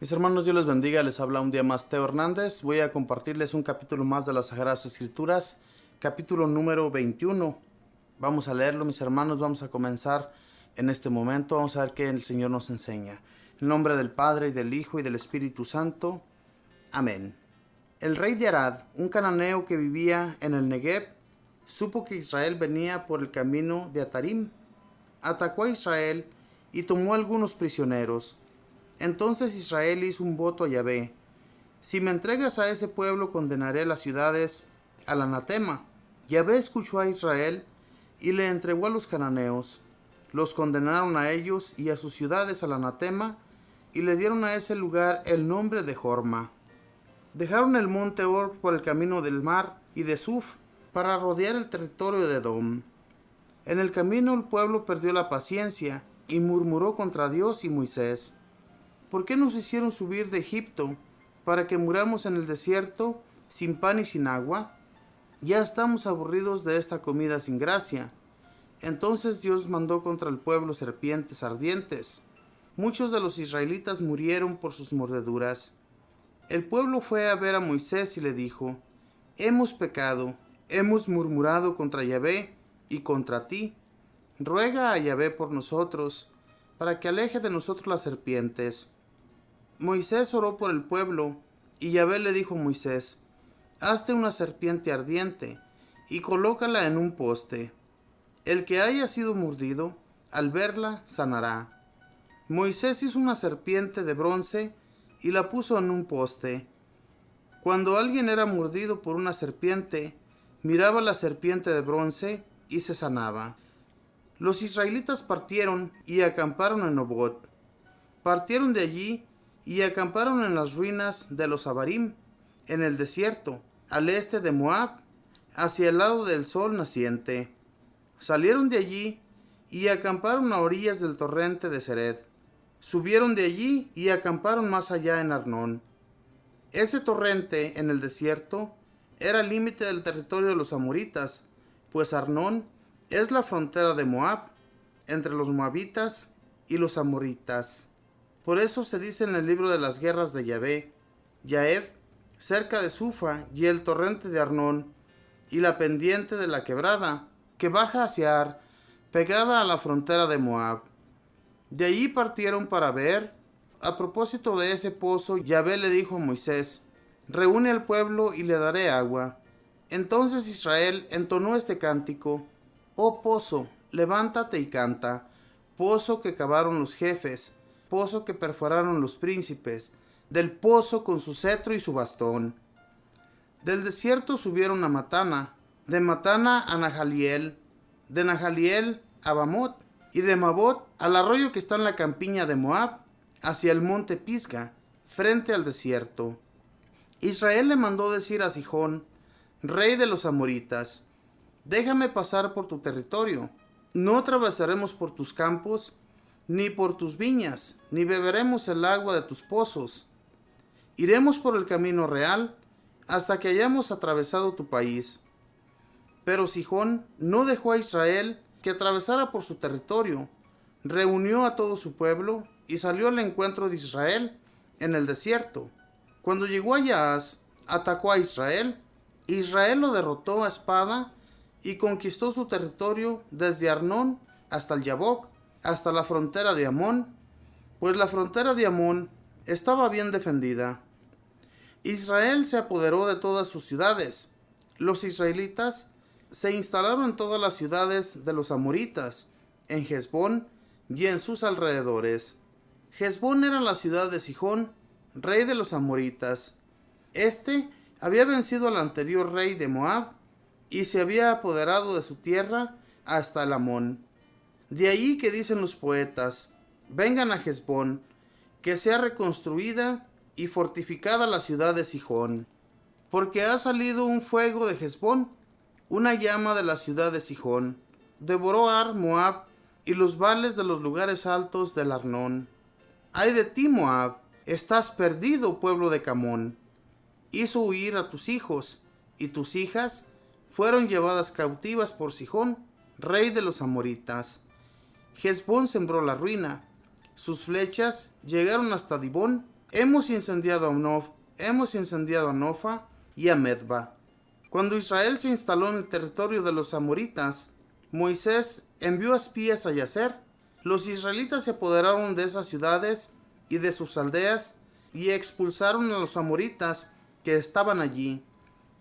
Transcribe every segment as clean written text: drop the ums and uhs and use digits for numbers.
Mis hermanos, Dios les bendiga, les habla un día más Teo Hernández. Voy a compartirles un capítulo más de las Sagradas Escrituras, capítulo número 21. Vamos a leerlo, mis hermanos, vamos a comenzar en este momento. Vamos a ver qué el Señor nos enseña. En nombre del Padre, y del Hijo, y del Espíritu Santo. Amén. El rey de Arad, un cananeo que vivía en el Negev, supo que Israel venía por el camino de Atarim. Atacó a Israel y tomó algunos prisioneros. Entonces Israel hizo un voto a Yahvé: si me entregas a ese pueblo, condenaré las ciudades al anatema. Yahvé escuchó a Israel y le entregó a los cananeos. Los condenaron a ellos y a sus ciudades al anatema, y le dieron a ese lugar el nombre de Jorma. Dejaron el monte Or por el camino del mar y de Suf para rodear el territorio de Edom. En el camino el pueblo perdió la paciencia y murmuró contra Dios y Moisés: ¿por qué nos hicieron subir de Egipto para que muramos en el desierto sin pan y sin agua? Ya estamos aburridos de esta comida sin gracia. Entonces Dios mandó contra el pueblo serpientes ardientes. Muchos de los israelitas murieron por sus mordeduras. El pueblo fue a ver a Moisés y le dijo: hemos pecado, hemos murmurado contra Yahvé y contra ti. Ruega a Yahvé por nosotros, para que aleje de nosotros las serpientes. Moisés oró por el pueblo, y Yahvé le dijo a Moisés: hazte una serpiente ardiente, y colócala en un poste. El que haya sido mordido, al verla, sanará. Moisés hizo una serpiente de bronce, y la puso en un poste. Cuando alguien era mordido por una serpiente, miraba la serpiente de bronce, y se sanaba. Los israelitas partieron y acamparon en Obot. Partieron de allí y acamparon en las ruinas de los Abarim, en el desierto, al este de Moab, hacia el lado del sol naciente. Salieron de allí y acamparon a orillas del torrente de Sered. Subieron de allí y acamparon más allá en Arnón. Ese torrente, en el desierto, era el límite del territorio de los amoritas, pues Arnón es la frontera de Moab, entre los moabitas y los amoritas. Por eso se dice en el libro de las guerras de Yahvé: Yaev, cerca de Sufa, y el torrente de Arnón, y la pendiente de la quebrada, que baja hacia Ar, pegada a la frontera de Moab. De allí partieron para ver. A propósito de ese pozo, Yahvé le dijo a Moisés: reúne al pueblo y le daré agua. Entonces Israel entonó este cántico: oh pozo, levántate y canta, pozo que cavaron los jefes, pozo que perforaron los príncipes, del pozo con su cetro y su bastón. Del desierto subieron a Matana, de Matana a Nahaliel, de Nahaliel a Bamot, y de Mabot al arroyo que está en la campiña de Moab, hacia el monte Pisga, frente al desierto. Israel le mandó decir a Sihón, rey de los amoritas: déjame pasar por tu territorio, no atravesaremos por tus campos, ni por tus viñas, ni beberemos el agua de tus pozos. Iremos por el camino real hasta que hayamos atravesado tu país. Pero Sihón no dejó a Israel que atravesara por su territorio. Reunió a todo su pueblo y salió al encuentro de Israel en el desierto. Cuando llegó a Yaaz, atacó a Israel. Israel lo derrotó a espada y conquistó su territorio desde Arnón hasta el Yabok, hasta la frontera de Amón, pues la frontera de Amón estaba bien defendida. Israel se apoderó de todas sus ciudades. Los israelitas se instalaron en todas las ciudades de los amoritas, en Hesbón y en sus alrededores. Hesbón era la ciudad de Sihón, rey de los amoritas. Este había vencido al anterior rey de Moab y se había apoderado de su tierra hasta el Amón. De ahí que dicen los poetas: vengan a Hesbón, que sea reconstruida y fortificada la ciudad de Sihón. Porque ha salido un fuego de Hesbón, una llama de la ciudad de Sihón. Devoró Ar, Moab, y los vales de los lugares altos del Arnón. ¡Ay de ti, Moab! Estás perdido, pueblo de Camón. Hizo huir a tus hijos, y tus hijas fueron llevadas cautivas por Sihón, rey de los amoritas. Hesbón sembró la ruina, sus flechas llegaron hasta Dibón, hemos incendiado a Nofa y a Medba. Cuando Israel se instaló en el territorio de los amoritas, Moisés envió espías a Yazer. Los israelitas se apoderaron de esas ciudades y de sus aldeas y expulsaron a los amoritas que estaban allí.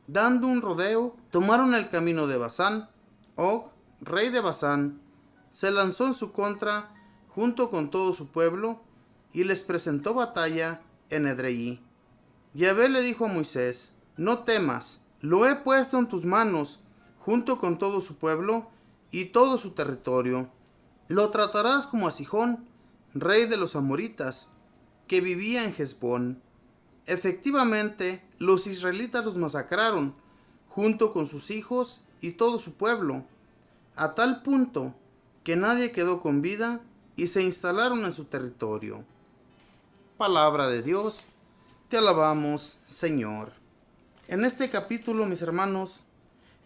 Dando un rodeo, tomaron el camino de Basán. Og, rey de Basán, se lanzó en su contra junto con todo su pueblo y les presentó batalla en Edrei. Yahvé le dijo a Moisés: no temas, lo he puesto en tus manos junto con todo su pueblo y todo su territorio. Lo tratarás como a Sihón, rey de los amoritas, que vivía en Hesbón. Efectivamente, los israelitas los masacraron, junto con sus hijos y todo su pueblo, a tal punto que nadie quedó con vida y se instalaron en su territorio. Palabra de Dios, te alabamos, Señor. En este capítulo, mis hermanos,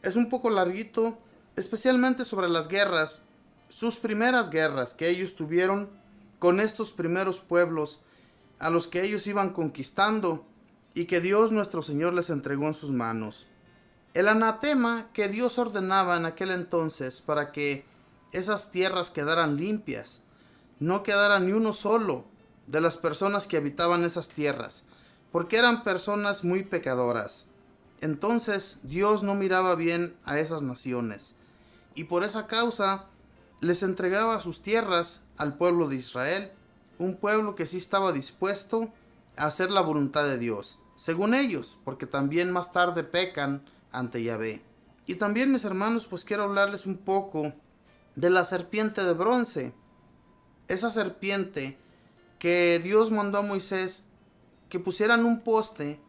es un poco larguito, especialmente sobre las guerras, sus primeras guerras que ellos tuvieron con estos primeros pueblos a los que ellos iban conquistando y que Dios nuestro Señor les entregó en sus manos. El anatema que Dios ordenaba en aquel entonces para que esas tierras quedaran limpias, no quedara ni uno solo de las personas que habitaban esas tierras, porque eran personas muy pecadoras. Entonces Dios no miraba bien a esas naciones, y por esa causa les entregaba sus tierras al pueblo de Israel, un pueblo que sí estaba dispuesto a hacer la voluntad de Dios, según ellos, porque también más tarde pecan ante Yahvé. Y también, mis hermanos, pues quiero hablarles un poco de la serpiente de bronce, esa serpiente que Dios mandó a Moisés que pusieran un poste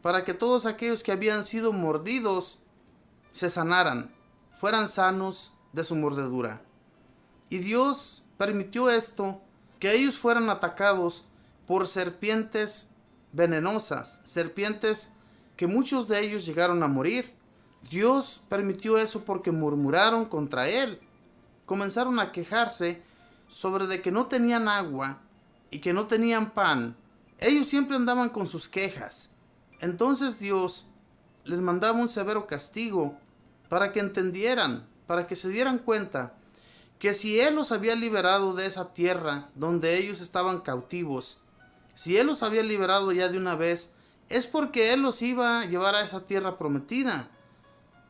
para que todos aquellos que habían sido mordidos se sanaran, fueran sanos de su mordedura. Y Dios permitió esto, que ellos fueran atacados por serpientes venenosas, serpientes que muchos de ellos llegaron a morir. Dios permitió eso porque murmuraron contra él. Comenzaron a quejarse sobre de que no tenían agua y que no tenían pan. Ellos siempre andaban con sus quejas. Entonces Dios les mandaba un severo castigo para que entendieran, para que se dieran cuenta que si Él los había liberado de esa tierra donde ellos estaban cautivos, si Él los había liberado ya de una vez, es porque Él los iba a llevar a esa tierra prometida.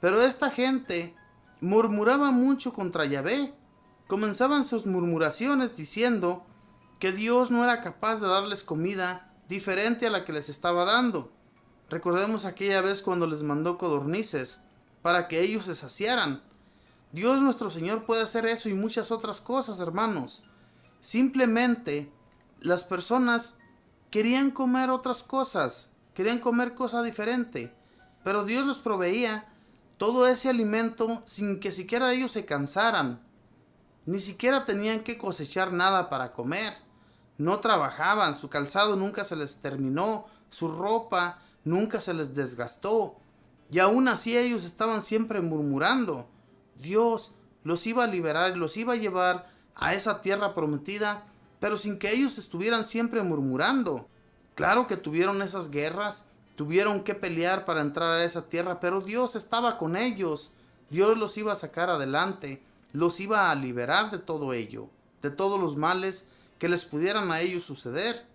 Pero esta gente murmuraba mucho contra Yahvé. Comenzaban sus murmuraciones diciendo que Dios no era capaz de darles comida diferente a la que les estaba dando. Recordemos aquella vez cuando les mandó codornices para que ellos se saciaran. Dios nuestro Señor puede hacer eso y muchas otras cosas, hermanos. Simplemente las personas querían comer otras cosas, querían comer cosa diferente, pero Dios les proveía todo ese alimento sin que siquiera ellos se cansaran. Ni siquiera tenían que cosechar nada para comer. No trabajaban, su calzado nunca se les terminó, su ropa nunca se les desgastó. Y aún así ellos estaban siempre murmurando. Dios los iba a liberar y los iba a llevar a esa tierra prometida, pero sin que ellos estuvieran siempre murmurando. Claro que tuvieron esas guerras, tuvieron que pelear para entrar a esa tierra, pero Dios estaba con ellos. Dios los iba a sacar adelante, los iba a liberar de todo ello, de todos los males que les pudieran a ellos suceder.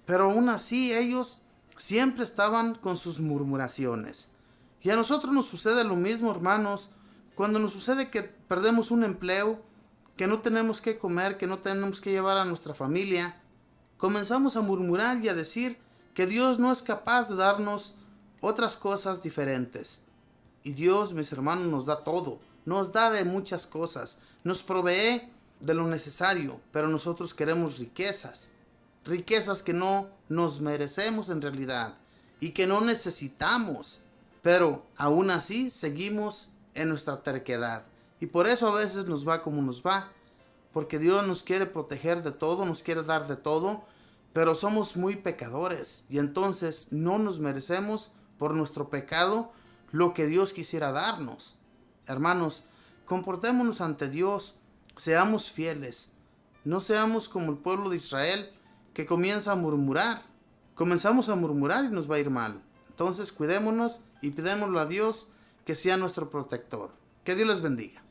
Pero aún así ellos siempre estaban con sus murmuraciones. Y a nosotros nos sucede lo mismo, hermanos, cuando nos sucede que perdemos un empleo, que no tenemos que comer, que no tenemos que llevar a nuestra familia. Comenzamos a murmurar y a decir que Dios no es capaz de darnos otras cosas diferentes. Y Dios, mis hermanos, nos da todo, nos da de muchas cosas, nos provee de lo necesario, pero nosotros queremos riquezas, riquezas que no nos merecemos en realidad y que no necesitamos, pero aún así seguimos en nuestra terquedad. Y por eso a veces nos va como nos va, porque Dios nos quiere proteger de todo, nos quiere dar de todo, pero somos muy pecadores y entonces no nos merecemos por nuestro pecado lo que Dios quisiera darnos. Hermanos, comportémonos ante Dios, seamos fieles, no seamos como el pueblo de Israel que comienza a murmurar, comenzamos a murmurar y nos va a ir mal. Entonces cuidémonos y pidémoslo a Dios que sea nuestro protector. Que Dios les bendiga.